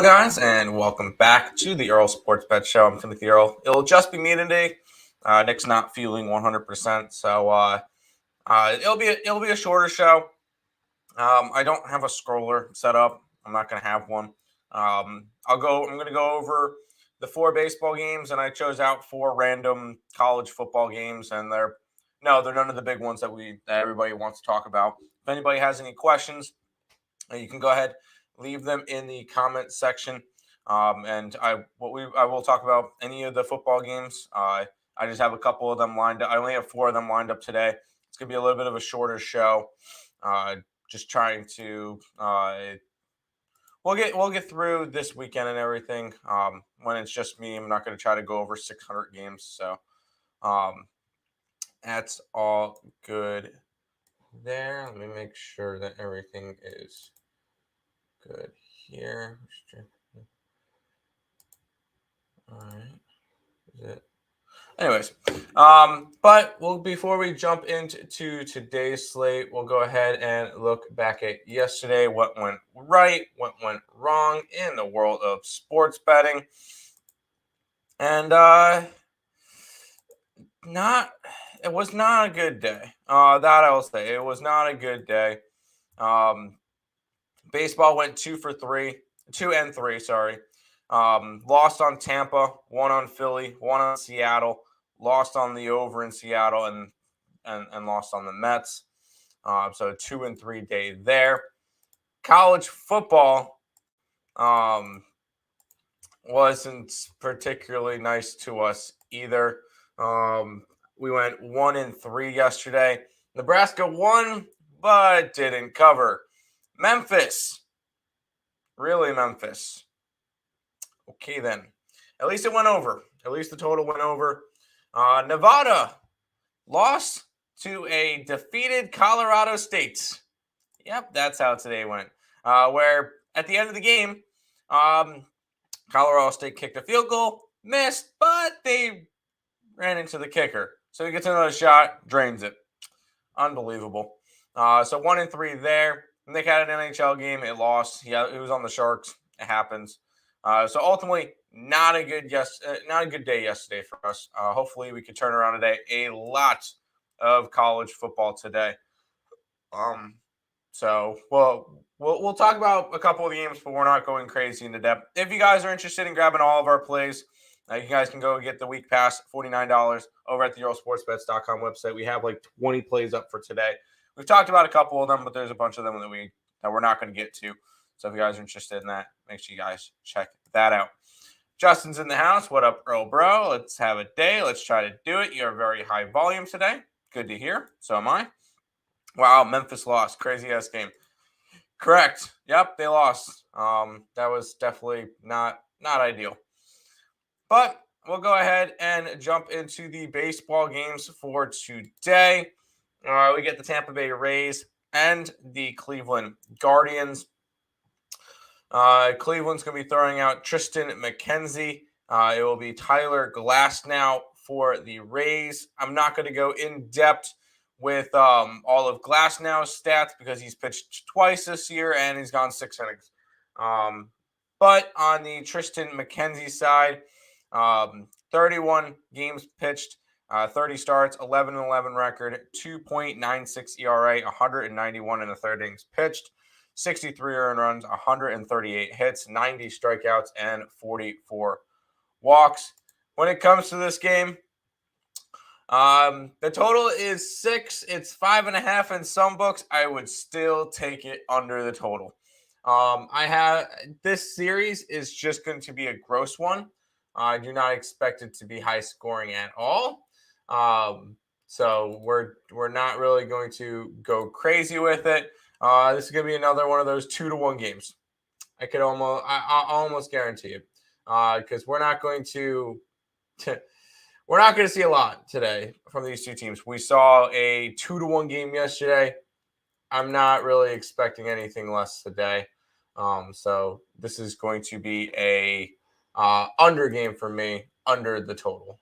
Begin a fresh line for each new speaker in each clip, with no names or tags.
guys, and welcome back to the Earle Sports Bet Show. I'm Timothy Earle. It'll just be me today. Nick's not feeling 100%, so it'll be a shorter show. I don't have a scroller set up. I'm not going to have one. I'm going to go over the 4 baseball games, and I chose out 4 random college football games, and they're none of the big ones that everybody wants to talk about. If anybody has any questions, you can go ahead, leave them in the comment section, and I will talk about any of the football games. I just have a couple of them lined up. I only have 4 of them lined up today. It's gonna be a little bit of a shorter show. Just trying to we'll get through this weekend and everything. When it's just me, I'm not going to try to go over 600 games. So that's all good there. Let me make sure that everything is good here. All right. Is it? Anyways, before we jump into today's slate, we'll go ahead and look back at yesterday, what went right, what went wrong in the world of sports betting. And it was not a good day. That I will say. It was not a good day. Baseball went 2 and 3, sorry. Lost on Tampa, 1 on Philly, 1 on Seattle, lost on the over in Seattle, and lost on the Mets. So 2 and 3 day there. College football wasn't particularly nice to us either. We went 1 and 3 yesterday. Nebraska won, but didn't cover. Memphis. Really, Memphis. Okay, then. At least it went over. At least the total went over. Nevada lost to a defeated Colorado State. Yep, that's how today went. Where at the end of the game, Colorado State kicked a field goal, missed, but they ran into the kicker. So he gets another shot, drains it. Unbelievable. So 1 and 3 there. Nick had an NHL game. It lost. It was on the Sharks. It happens. So ultimately, not a good day yesterday for us. Hopefully, we could turn around today. A lot of college football today. So we'll talk about a couple of games, but we're not going crazy into depth. If you guys are interested in grabbing all of our plays, you guys can go get the week pass, $49 over at the EarleSportsBets.com website. We have like 20 plays up for today. We've talked about a couple of them, but there's a bunch of them that we're not going to get to. So if you guys are interested in that, make sure you guys check that out. Justin's in the house. What up, Earle, bro? Let's have a day. Let's try to do it. You're very high volume today. Good to hear. So am I. Wow, Memphis lost. Crazy-ass game. Correct. Yep, they lost. That was definitely not ideal. But we'll go ahead and jump into the baseball games for today. We get the Tampa Bay Rays and the Cleveland Guardians. Cleveland's going to be throwing out Tristan McKenzie. It will be Tyler Glasnow for the Rays. I'm not going to go in depth with all of Glasnow's stats because he's pitched twice this year and he's gone 6 innings. But on the Tristan McKenzie side, 31 games pitched, 30 starts, 11-11 record, 2.96 ERA, 191 in the 3rd innings pitched, 63 earned runs, 138 hits, 90 strikeouts, and 44 walks. When it comes to this game, the total is 6. It's 5.5 in some books. I would still take it under the total. This series is just going to be a gross one. I do not expect it to be high scoring at all. So we're not really going to go crazy with it. This is going to be another one of those 2-1 games. I almost guarantee it, because we're not going to see a lot today from these two teams. We saw a 2-1 game yesterday. I'm not really expecting anything less today. So this is going to be a under game for me, under the total.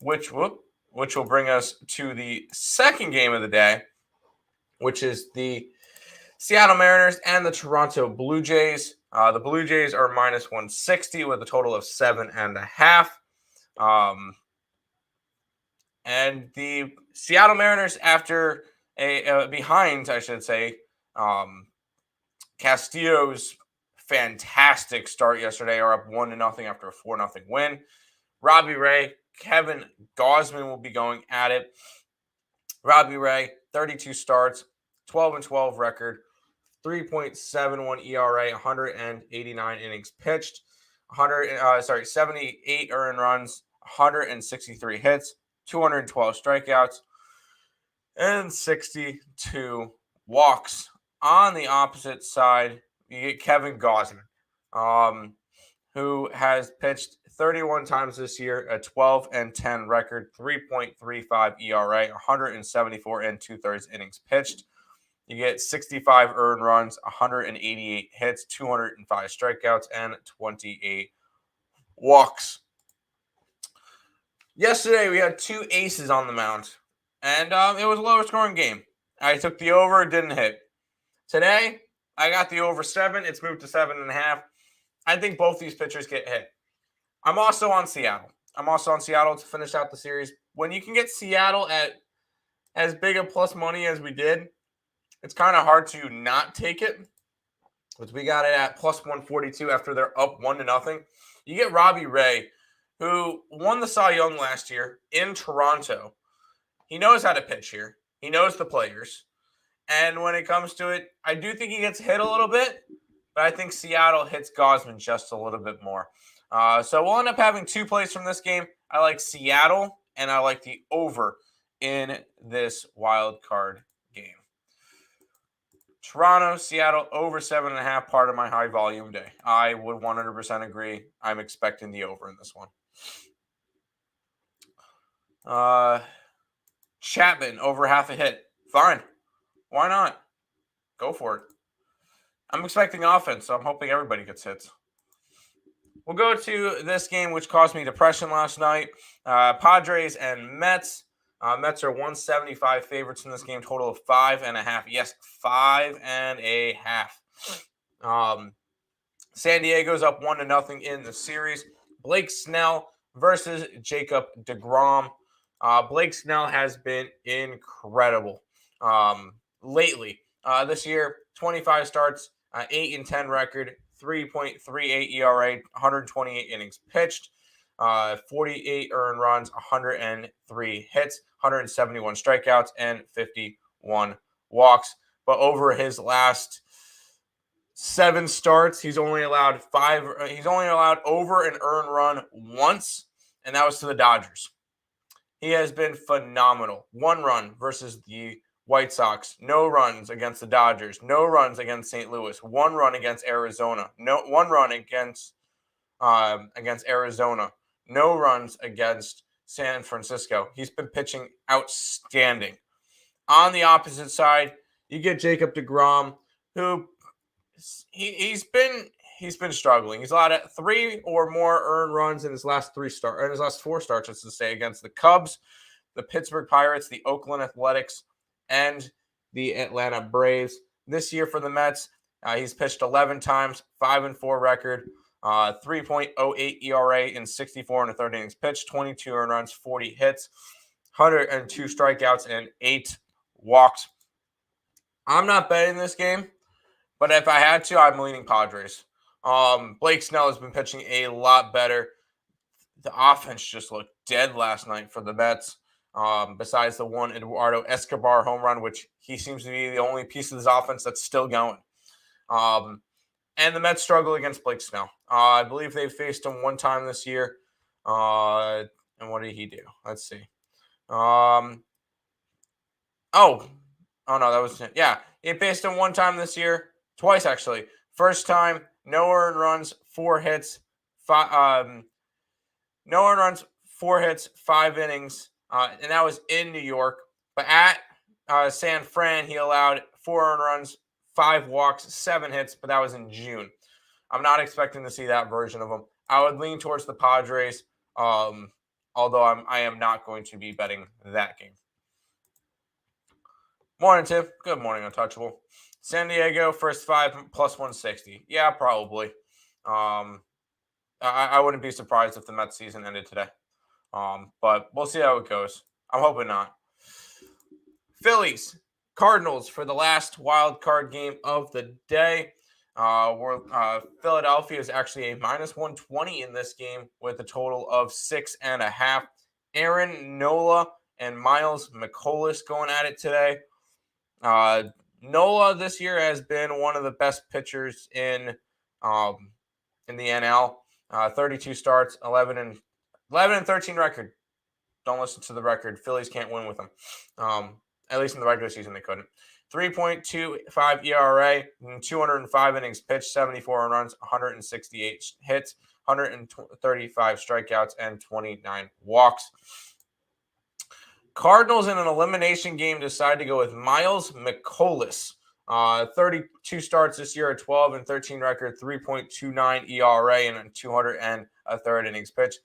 Which will bring us to the second game of the day, which is the Seattle Mariners and the Toronto Blue Jays. The Blue Jays are minus 160 with a total of 7.5. And the Seattle Mariners, after behind, I should say, Castillo's fantastic start yesterday, are up 1-0 after a 4-0 win. Robbie Ray, Kevin Gausman will be going at it. Robbie Ray, 32 starts, 12-12 record, 3.71 ERA, 189 innings pitched, 78 earned runs, 163 hits, 212 strikeouts, and 62 walks. On the opposite side, you get Kevin Gausman, who has pitched 31 times this year, a 12-10 record, 3.35 ERA, 174 2/3 innings pitched. You get 65 earned runs, 188 hits, 205 strikeouts, and 28 walks. Yesterday, we had two aces on the mound, and it was a lower scoring game. I took the over, it didn't hit. Today, I got the over 7. It's moved to 7.5. I think both these pitchers get hit. I'm also on Seattle. To finish out the series. When you can get Seattle at as big a plus money as we did, it's kind of hard to not take it. But we got it at plus 142 after they're up 1-0. You get Robbie Ray, who won the Cy Young last year in Toronto. He knows how to pitch here. He knows the players. And when it comes to it, I do think he gets hit a little bit, but I think Seattle hits Gausman just a little bit more. So we'll end up having two plays from this game. I like Seattle, and I like the over in this wild card game. Toronto, Seattle, over 7.5, part of my high volume day. I would 100% agree. I'm expecting the over in this one. Chapman, over half a hit. Fine. Why not? Go for it. I'm expecting offense, so I'm hoping everybody gets hits. We'll go to this game, which caused me depression last night. Padres and Mets. Mets are 175 favorites in this game, total of 5.5. Yes, 5.5. San Diego's up 1-0 in the series. Blake Snell versus Jacob Degrom. Blake Snell has been incredible lately. This year, 25 starts, 8-10 record, 3.38 ERA, 128 innings pitched, 48 earned runs, 103 hits, 171 strikeouts, and 51 walks. But over his last 7 starts, he's only allowed over an earned run once, and that was to the Dodgers. He has been phenomenal. 1 run versus the White Sox, no runs against the Dodgers, no runs against St. Louis, 1 run against Arizona, 1 run against Arizona, no runs against San Francisco. He's been pitching outstanding. On the opposite side, you get Jacob Degrom, who he's been struggling. He's allowed 3 or more earned runs in his last 4 starts, I should say, against the Cubs, the Pittsburgh Pirates, the Oakland Athletics, and the Atlanta Braves. This year for the Mets, he's pitched 11 times, 5-4 record, 3.08 ERA in 64 1/3 innings pitched, 22 earned runs, 40 hits, 102 strikeouts, and 8 walks. I'm not betting this game, but if I had to, I'm leaning Padres. Blake Snell has been pitching a lot better. The offense just looked dead last night for the Mets. Besides the one Eduardo Escobar home run, which he seems to be the only piece of this offense that's still going. And the Mets struggle against Blake Snell. I believe they've faced him 1 time this year. And what did he do? Let's see. Oh, no, that was it. Yeah, he faced him 1 time this year. Twice, actually. First time, no earned runs, 4 hits. No earned runs, 4 hits, 5 innings. And that was in New York. But at San Fran, he allowed 4 earned runs, 5 walks, 7 hits, but that was in June. I'm not expecting to see that version of him. I would lean towards the Padres, although I am not going to be betting that game. Morning, Tim. Good morning, Untouchable. San Diego first 5 plus 160. Yeah, probably. I wouldn't be surprised if the Mets season ended today. But we'll see how it goes. I'm hoping not. Phillies Cardinals for the last wild card game of the day. Philadelphia is actually a minus 120 in this game with a total of 6.5. Aaron Nola and Miles McCollus going at it today. Nola this year has been one of the best pitchers in the NL. 32 starts, 11 and 13 record. Don't listen to the record. Phillies can't win with them. At least in the regular season, they couldn't. 3.25 ERA, 205 innings pitched, 74 runs, 168 hits, 135 strikeouts, and 29 walks. Cardinals in an elimination game decided to go with Miles McCollus. 32 starts this year, a 12 and 13 record, 3.29 ERA, and 200 and a third innings pitched,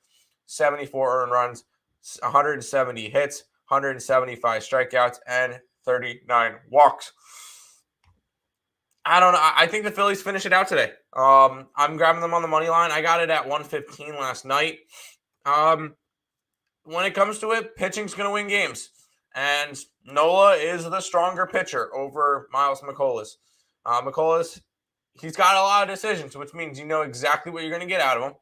74 earned runs, 170 hits, 175 strikeouts, and 39 walks. I don't know. I think the Phillies finish it out today. I'm grabbing them on the money line. I got it at 115 last night. When it comes to it, pitching's going to win games. And Nola is the stronger pitcher over Miles McCollus. McCollus, he's got a lot of decisions, which means you know exactly what you're going to get out of him.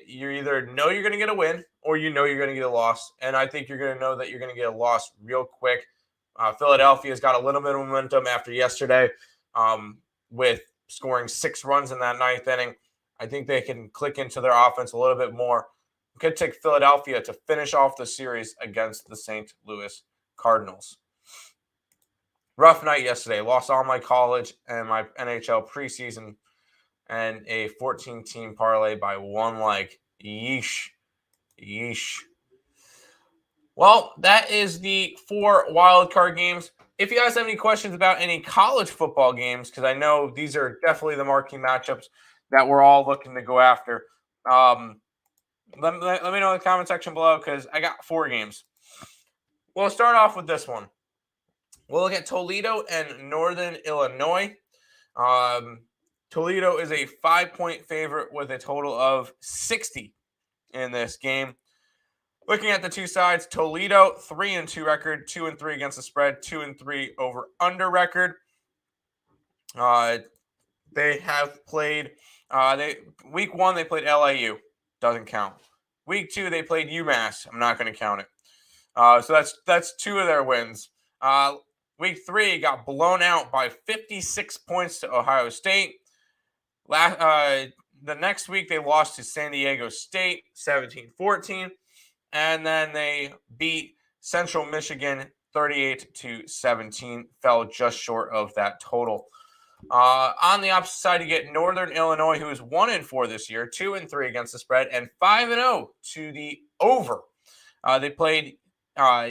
You either know you're going to get a win or you know you're going to get a loss. And I think you're going to know that you're going to get a loss real quick. Philadelphia's got a little bit of momentum after yesterday with scoring 6 runs in that 9th inning. I think they can click into their offense a little bit more. Could take Philadelphia to finish off the series against the St. Louis Cardinals. Rough night yesterday. Lost all my college and my NHL preseason and a 14-team parlay by 1 leg. Yeesh. Well, that is the 4 wildcard games. If you guys have any questions about any college football games, because I know these are definitely the marquee matchups that we're all looking to go after, let me know in the comment section below because I got 4 games. We'll start off with this one. We'll look at Toledo and Northern Illinois. Toledo is a 5-point favorite with a total of 60 in this game. Looking at the two sides, Toledo 3-2 record, 2-3 against the spread, 2-3 over under record. They have played. Week 1 they played LIU, doesn't count. Week 2 they played UMass. I'm not going to count it. So that's 2 of their wins. Week 3 got blown out by 56 points to Ohio State. The next week they lost to San Diego State 17-14. And then they beat Central Michigan 38-17, fell just short of that total. On the opposite side, you get Northern Illinois, who is 1-4 this year, 2-3 against the spread, and 5-0 to the over. They played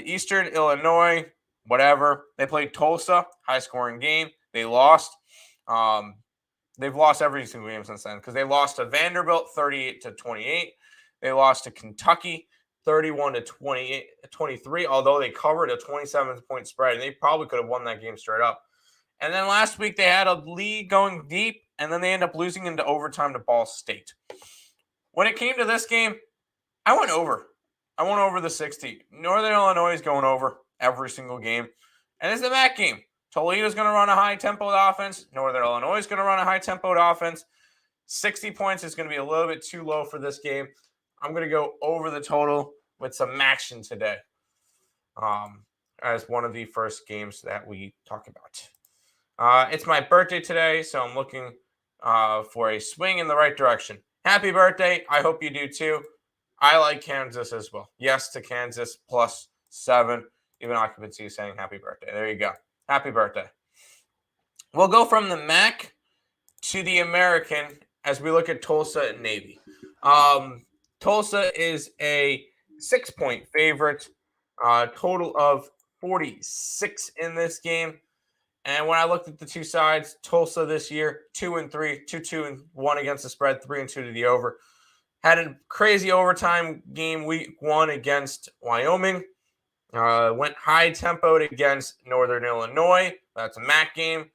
Eastern Illinois, whatever. They played Tulsa, high-scoring game. They lost. They've lost every single game since then because they lost to Vanderbilt 38-28. They lost to Kentucky 31-23, although they covered a 27-point spread, and they probably could have won that game straight up. And then last week they had a lead going deep, and then they end up losing into overtime to Ball State. When it came to this game, I went over. I went over the 60. Northern Illinois is going over every single game. And it's the MAC game. Toledo's going to run a high-tempoed offense. Northern Illinois is going to run a high-tempoed offense. 60 points is going to be a little bit too low for this game. I'm going to go over the total with some action today as one of the first games that we talk about. It's my birthday today, so I'm looking for a swing in the right direction. Happy birthday. I hope you do too. I like Kansas as well. Yes to Kansas +7. Even occupancy is saying happy birthday. There you go. Happy birthday. We'll go from the MAC to the American as we look at Tulsa and Navy. Tulsa is a 6-point favorite, total of 46 in this game. And when I looked at the two sides, Tulsa this year, 2-3, 2-1 against the spread, 3-2 to the over. Had a crazy overtime game week 1 against Wyoming. Went high tempoed against Northern Illinois. That's a MAC game.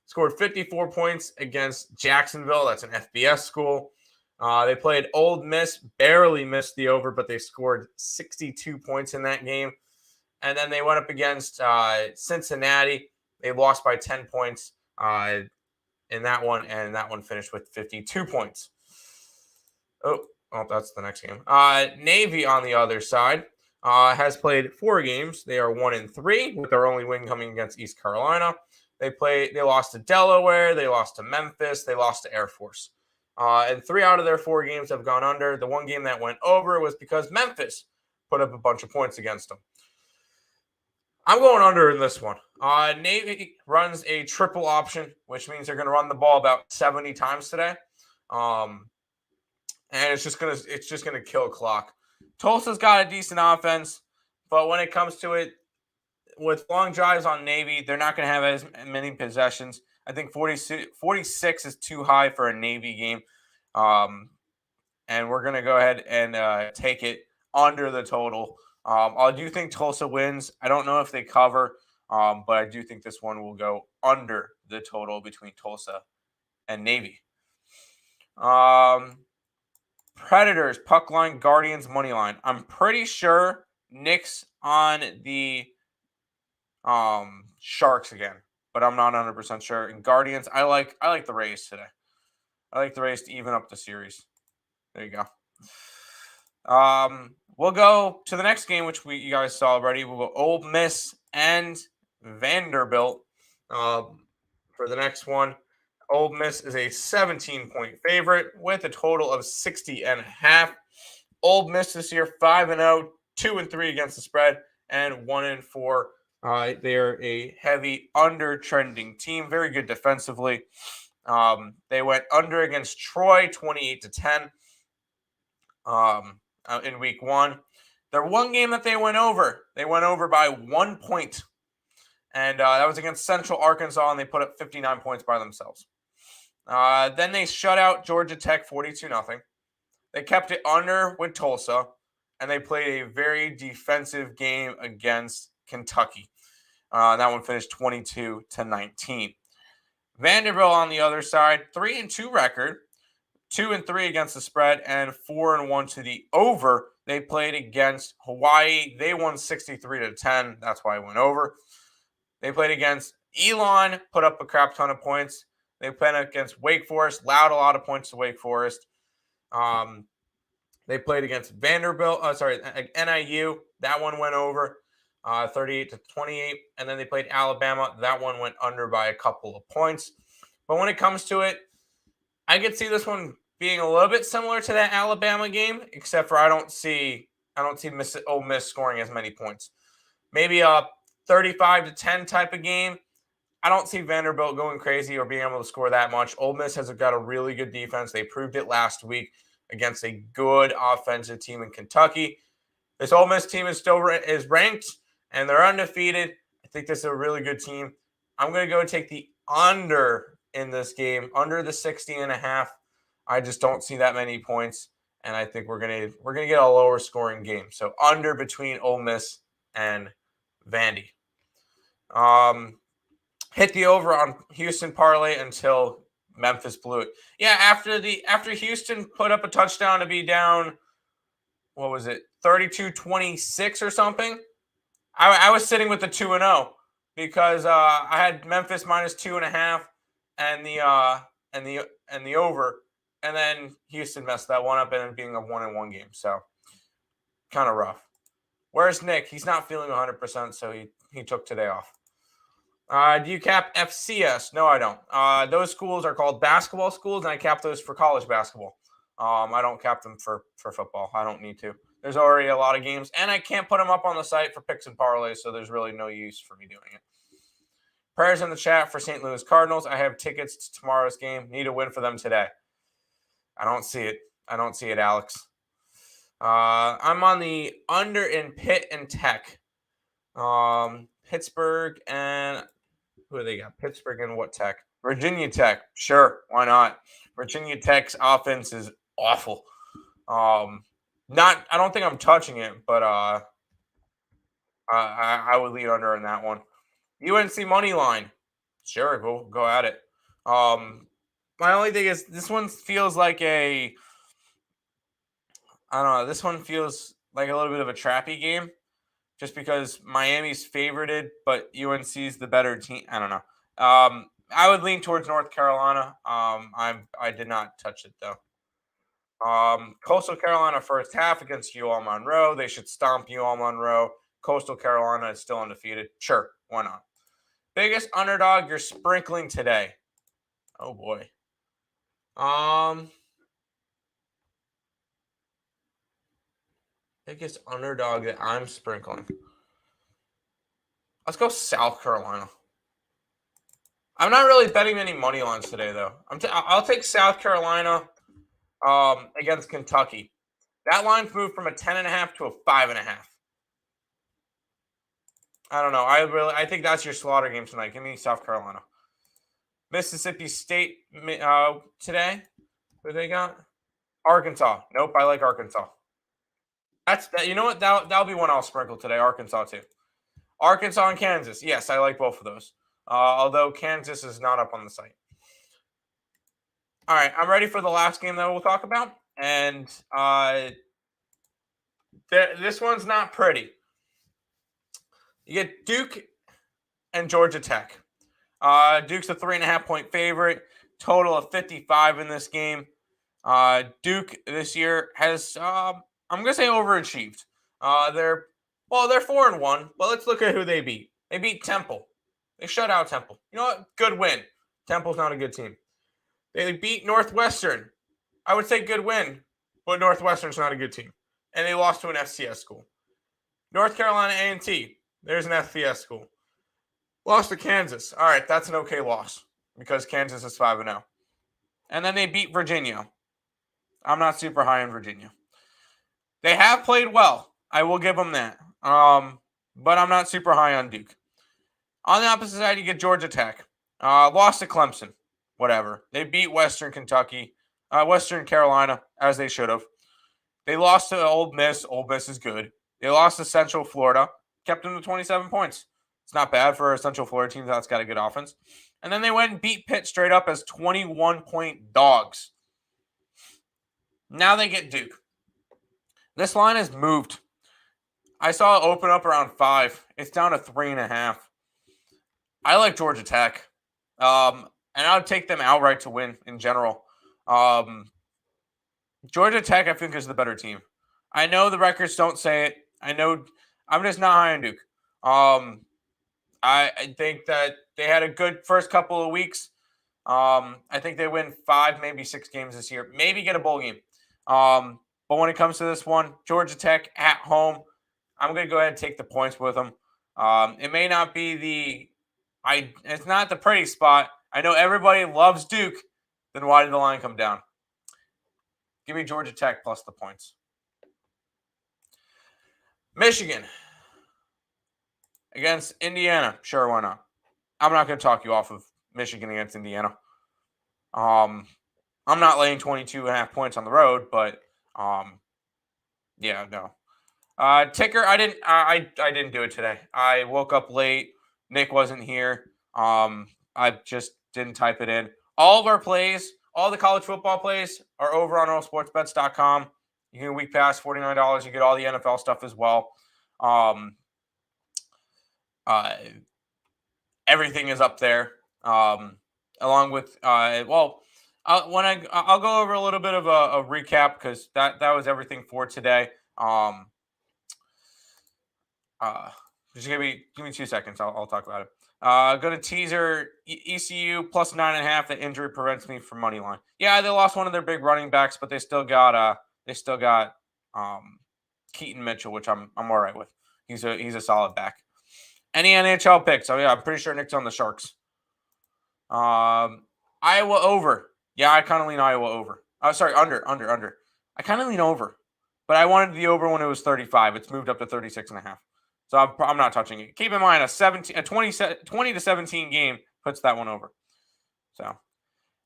Scored 54 points against Jacksonville. That's an FBS school. They played Ole Miss, barely missed the over, but they scored 62 points in that game. And then they went up against Cincinnati. They lost by 10 points in that one, and that one finished with 52 points. Oh, that's the next game. Navy on the other side has played 4 games. They are 1-3 with their only win coming against East Carolina. They lost to Delaware, they lost to Memphis, they lost to Air Force. And 3 out of their 4 games have gone under. The one game that went over was because Memphis put up a bunch of points against them. I'm going under in this one. Navy runs a triple option, which means they're going to run the ball about 70 times today. And it's just gonna kill clock. Tulsa's got a decent offense, but when it comes to it, with long drives on Navy, they're not going to have as many possessions. I think 46 is too high for a Navy game. And we're going to go ahead and take it under the total. I do think Tulsa wins. I don't know if they cover, but I do think this one will go under the total between Tulsa and Navy. Predators, puck line, Guardians, money line. I'm pretty sure Nick's on the Sharks again, but I'm not 100% sure. And Guardians, I like the Rays today. I like the Rays to even up the series. There you go. We'll go to the next game, which you guys saw already. We'll go Ole Miss and Vanderbilt for the next one. Ole Miss is a 17-point favorite with a total of 60.5. Ole Miss this year 5-0, 2-3 against the spread, and 1-4. They are a heavy under-trending team, very good defensively. They went under against Troy, 28-10 in week 1. Their one game that they went over by 1 point, and that was against Central Arkansas, and they put up 59 points by themselves. Then they shut out Georgia Tech 42-0. They kept it under with Tulsa, and they played a very defensive game against Kentucky. That one finished 22-19. Vanderbilt on the other side, 3-2 record, 2-3 against the spread, and 4-1 to the over. They played against Hawaii. They won 63-10. That's why it went over. They played against Elon, put up a crap ton of points. They played against Wake Forest, allowed a lot of points to Wake Forest. They played against NIU. That one went over 38-28. And then they played Alabama. That one went under by a couple of points. But when it comes to it, I could see this one being a little bit similar to that Alabama game, except for I don't see Ole Miss scoring as many points. Maybe a 35-10 type of game. I don't see Vanderbilt going crazy or being able to score that much. Ole Miss has got a really good defense. They proved it last week against a good offensive team in Kentucky. This Ole Miss team is ranked, and they're undefeated. I think this is a really good team. I'm going to go take the under in this game, under the 60.5. I just don't see that many points, and I think we're gonna get a lower scoring game. So under between Ole Miss and Vandy. Hit the over on Houston parlay until Memphis blew it. Yeah, after Houston put up a touchdown to be down, what was it, 32-26 or something? I was sitting with the 2-0 because I had Memphis minus 2.5 and the over, and then Houston messed that one up and being a 1-1 game. So kind of rough. Where's Nick? He's not feeling 100%, so he took today off. Do you cap FCS? No, I don't. Those schools are called basketball schools, and I cap those for college basketball. I don't cap them for football. I don't need to. There's already a lot of games, and I can't put them up on the site for picks and parlays, so there's really no use for me doing it. Prayers in the chat for St. Louis Cardinals. I have tickets to tomorrow's game. Need a win for them today. I don't see it, Alex. I'm on the under in Pitt and Tech. Pittsburgh and who do they got? Pittsburgh and what Tech? Virginia Tech. Sure, why not? Virginia Tech's offense is awful. I don't think I'm touching it, but I would lean under in that one. UNC money line. Sure, go at it. My only thing is this one feels like I don't know. This one feels like a little bit of a trappy game, just because Miami's favorited, but UNC's the better team. I don't know. I would lean towards North Carolina. I did not touch it though. Coastal Carolina first half against UL Monroe. They should stomp UL Monroe. Coastal Carolina is still undefeated. Sure, why not? Biggest underdog you're sprinkling today. Oh boy. Biggest underdog that I'm sprinkling. Let's go South Carolina. I'm not really betting any money lines today, though. I'll take South Carolina against Kentucky. That line's moved from a 10.5 to a 5.5. I don't know. I think that's your slaughter game tonight. Give me South Carolina. Mississippi State today. Who they got? Arkansas. Nope, I like Arkansas. You know what? That'll be one I'll sprinkle today. Arkansas too. Arkansas and Kansas. Yes, I like both of those. Although Kansas is not up on the site. All right, I'm ready for the last game that we'll talk about, and this one's not pretty. You get Duke and Georgia Tech. Duke's a 3.5-point favorite. Total of 55 in this game. Duke this year has, I'm gonna say, overachieved. They're 4-1, but let's look at who they beat. They beat Temple. They shut out Temple. You know what? Good win. Temple's not a good team. They beat Northwestern. I would say good win, but Northwestern's not a good team. And they lost to an FCS school. North Carolina A&T. There's an FCS school. Lost to Kansas. All right, that's an okay loss because Kansas is 5-0. And then they beat Virginia. I'm not super high on Virginia. They have played well. I will give them that. But I'm not super high on Duke. On the opposite side, you get Georgia Tech. Lost to Clemson. Whatever. They beat Western Carolina, as they should have. They lost to Ole Miss. Ole Miss is good. They lost to Central Florida. Kept them to 27 points. It's not bad for a Central Florida team that's got a good offense. And then they went and beat Pitt straight up as 21-point dogs. Now they get Duke. This line has moved. I saw it open up around 5. It's down to 3.5. I like Georgia Tech. And I would take them outright to win in general. Georgia Tech, I think, is the better team. I know the records don't say it. I know I'm just not high on Duke. I think that they had a good first couple of weeks. I think they win 5, maybe 6 games this year. Maybe get a bowl game. But when it comes to this one, Georgia Tech at home, I'm going to go ahead and take the points with them. It may not be it's not the pretty spot. I know everybody loves Duke. Then why did the line come down? Give me Georgia Tech plus the points. Michigan against Indiana. Sure, why not? I'm not going to talk you off of Michigan against Indiana. I'm not laying 22.5 points on the road, but yeah, no. Ticker, I didn't do it today. I woke up late. Nick wasn't here. I just didn't type it in. All of our plays, all the college football plays are over on earlesportsbets.com. You can week pass $49. You get all the NFL stuff as well. Everything is up there. Along with I'll go over a little bit of a recap because that was everything for today. Just give me 2 seconds. I'll talk about it. Go to teaser ECU plus 9.5. The injury prevents me from money line. Yeah, they lost one of their big running backs, but they still got Keaton Mitchell, which I'm all right with. He's a solid back. Any NHL picks? Oh yeah, I'm pretty sure Nick's on the Sharks. Iowa over. Yeah, I kind of lean Iowa over. Sorry, under. I kind of lean over, but I wanted the over when it was 35. It's moved up to 36.5. So I'm not touching it. Keep in mind, a 20 to 17 game puts that one over. So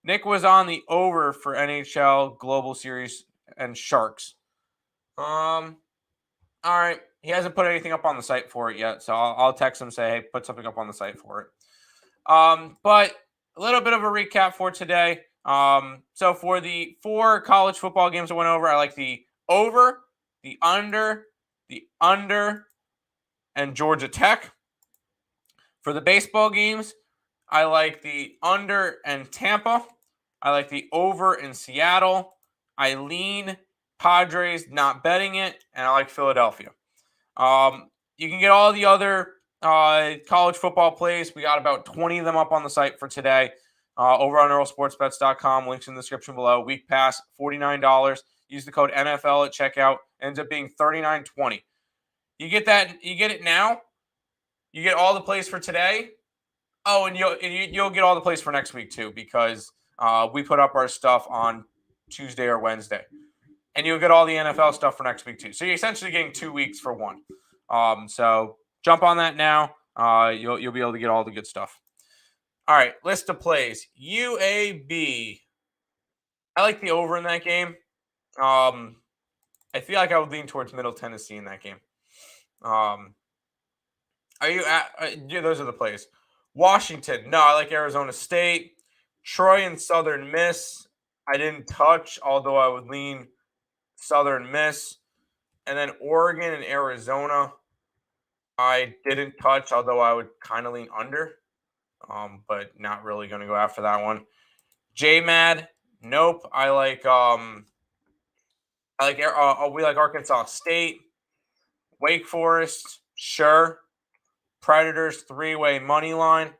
Nick was on the over for NHL Global Series and Sharks. All right. He hasn't put anything up on the site for it yet, so I'll text him, say, hey, put something up on the site for it. But a little bit of a recap for today. So for the 4 college football games I went over, I like the over, the under, and Georgia Tech. For the baseball games, I like the under and Tampa. I like the over in Seattle. I lean Padres, not betting it, and I like Philadelphia. You can get all the other college football plays. We got about 20 of them up on the site for today. Over on EarleSportsBets.com. Links in the description below. Week pass, $49. Use the code NFL at checkout. Ends up being $39.20. You get that. You get it now. You get all the plays for today. Oh, and you'll get all the plays for next week too, because we put up our stuff on Tuesday or Wednesday, and you'll get all the NFL stuff for next week too. So you're essentially getting 2 weeks for one. So jump on that now. You'll be able to get all the good stuff. All right, list of plays. UAB. I like the over in that game. I feel like I would lean towards Middle Tennessee in that game. Yeah, those are the plays. Washington. No, I like Arizona State. Troy and Southern Miss. I didn't touch, although I would lean Southern Miss. And then Oregon and Arizona. I didn't touch, although I would kind of lean under. But not really going to go after that one. JMAD. Nope. We like Arkansas State. Wake Forest. Sure. Predators 3-way money line.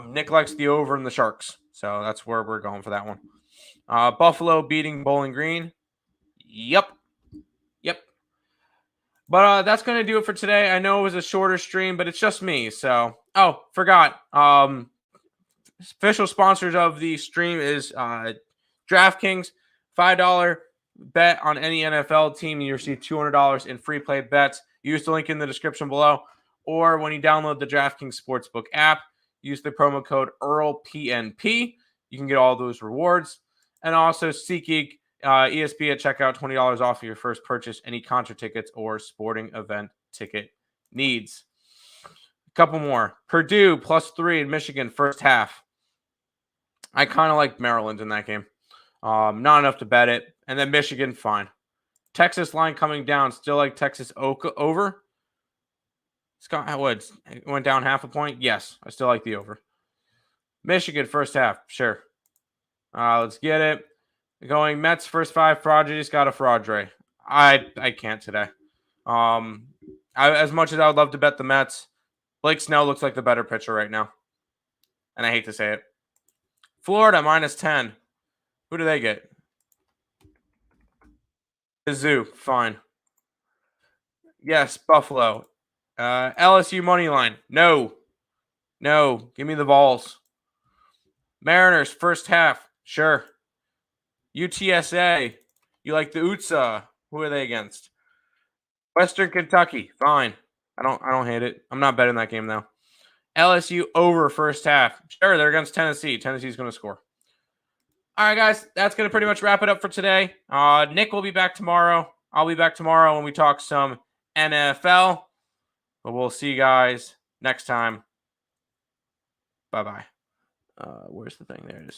Nick likes the over in the Sharks. So that's where we're going for that one. Buffalo beating Bowling Green. Yep. But that's going to do it for today. I know it was a shorter stream, but it's just me. So, forgot. Official sponsors of the stream is DraftKings. $5 bet on any NFL team, and you receive $200 in free play bets. Use the link in the description below. Or when you download the DraftKings Sportsbook app, use the promo code EarlePNP. You can get all those rewards. And also SeatGeek, ESP at checkout, $20 off of your first purchase, any concert tickets or sporting event ticket needs. A couple more. Purdue +3 in Michigan first half. I kind of like Maryland in that game. Not enough to bet it. And then Michigan, fine. Texas line coming down. Still like Texas over. Scott Woods went down half a point. Yes, I still like the over. Michigan first half, sure. Let's get it. Going Mets first 5. Prodigy's got a fraudre. I can't today. As much as I would love to bet the Mets, Blake Snell looks like the better pitcher right now, and I hate to say it. Florida -10. Who do they get? The Zoo, fine. Yes, Buffalo. LSU money line. No. Give me the balls. Mariners first half. Sure. UTSA. You like the Utsa. Who are they against? Western Kentucky. Fine. I don't hate it. I'm not betting that game though. LSU over first half. Sure, they're against Tennessee. Tennessee's going to score. All right, guys. That's going to pretty much wrap it up for today. Nick will be back tomorrow. I'll be back tomorrow when we talk some NFL. But we'll see you guys next time. Bye-bye. Where's the thing? There it is.